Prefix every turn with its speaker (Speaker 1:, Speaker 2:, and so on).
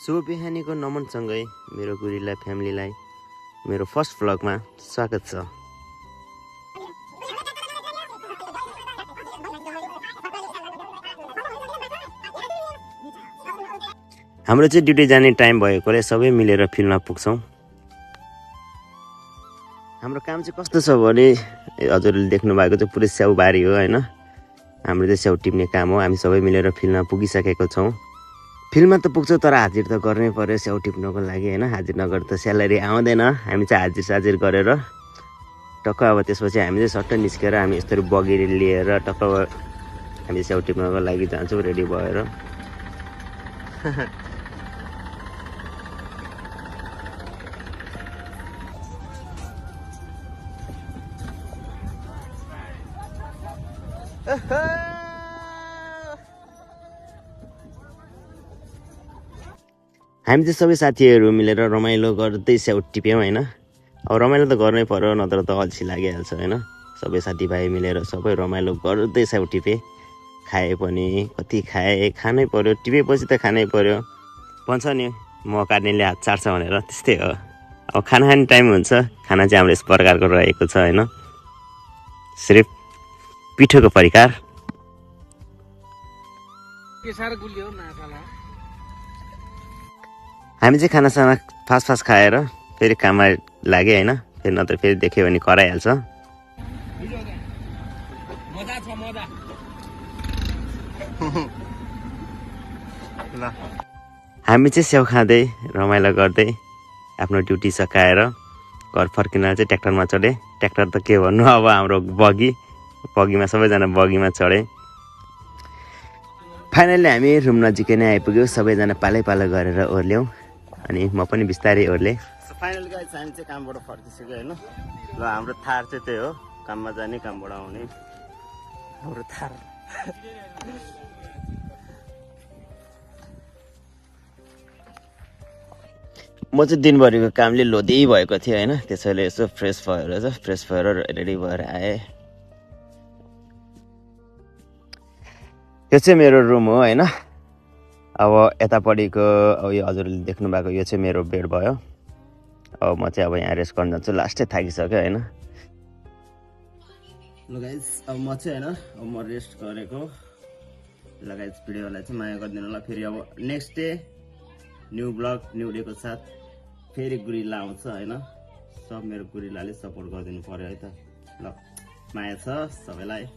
Speaker 1: शुभ बिहानीको नमनसँगै मेरो गुरीलाई फ्यामिलीलाई मेरो फर्स्ट भ्लगमा स्वागत छ। हाम्रो चाहिँ ड्युटी जाने टाइम भएकोले सबै मिलेर फिल्डमा पुग्छौँ। हाम्रो काम चाहिँ कस्तो छ भने हजुरले देख्नु भएको चाहिँ पुरै स्याउबारी हो हैन। हाम्रो चाहिँ स्याउ टिप्ने काम हो। हामी सबै मिलेर फिल्डमा पुगिसकेको छौँ। फिल्डमा त पुग्छौँ तर हाजिर त गर्नै पर्यो स्याउ टिप्नको लागि हैन। हाजिर नगर त स्यालेरी आउँदैन। हामी चाहिँ हाजिर गरेर टक्क अब त्यसपछि हामी चाहिँ सट्ट निस्केर हामी यस्तरी बगी लिएर टक्क हामी स्याउ टिप्नको लागि जान्छौँ रेडी भएर। हामी चाहिँ सबै साथीहरू मिलेर रमाइलो गर्दै स्याउ टिप्यौँ हैन। अब रमाइलो त गर्नै पर्यो नत्र त अल्छी लागिहाल्छ हैन। सबै साथीभाइ मिलेर सबै रमाइलो गर्दै स्याउ टिपे। खाए पनि कति खाए खानै पर्यो, टिपेपछि त खानै पर्यो। भन्छ नि म काट्नेले हात चाट्छ भनेर, त्यस्तै हो। अब खाना खाने टाइम हुन्छ। खाना चाहिँ हाम्रो यस प्रकारको रहेको छ हैन। सिर्फ पिठोको परिकार। हामी चाहिँ खानासाना फास्ट खाएर फेरि काममा लागे हैन। फेरि नत्र फेरि देख्यो भने कराइहाल्छ। हामी चाहिँ स्याउ खाँदै रमाइलो गर्दै आफ्नो ड्युटी सकाएर घर फर्किन चाहिँ ट्र्याक्टरमा चढे। ट्र्याक्टर त के भन्नु अब हाम्रो बगीमा सबैजना बगीमा चढे। फाइनल्ली हामी रुम नजिकै नै आइपुग्यौँ। सबैजना पालै गरेर ओर्ल्यौँ अनि म पनि बिस्तारै ओर्लेँ। फाइनल गाइस हामी चाहिँ कामबाट फर्किसक्यो हैन। ल हाम्रो थार चाहिँ त्यही हो, काममा जाने कामबाट आउने हाम्रो थार। म चाहिँ दिनभरिको कामले लोधी भएको थियो हैन। त्यसैले यसो फ्रेस भएर रेडी भएर आएँ। यो चाहिँ मेरो रुम हो हैन। अब यतापट्टिको अब यो हजुरले देख्नु भएको यो चाहिँ मेरो बेड भयो। अब म चाहिँ अब यहाँ रेस्ट गर्न जान्छु। लास्टै थाकिसक्यो हैन। ल गाइस अब म चाहिँ हैन अब म रेस्ट गरेको। ल गाइस भिडियोलाई चाहिँ माया गरिदिनु होला। फेरि अब next day new blog new डेको साथ फेरि गुरिल्ला आउँछ हैन। सब मेरो गुरिल्लाले सपोर्ट गरिदिनु पर्यो है त। ल माया छ सबैलाई।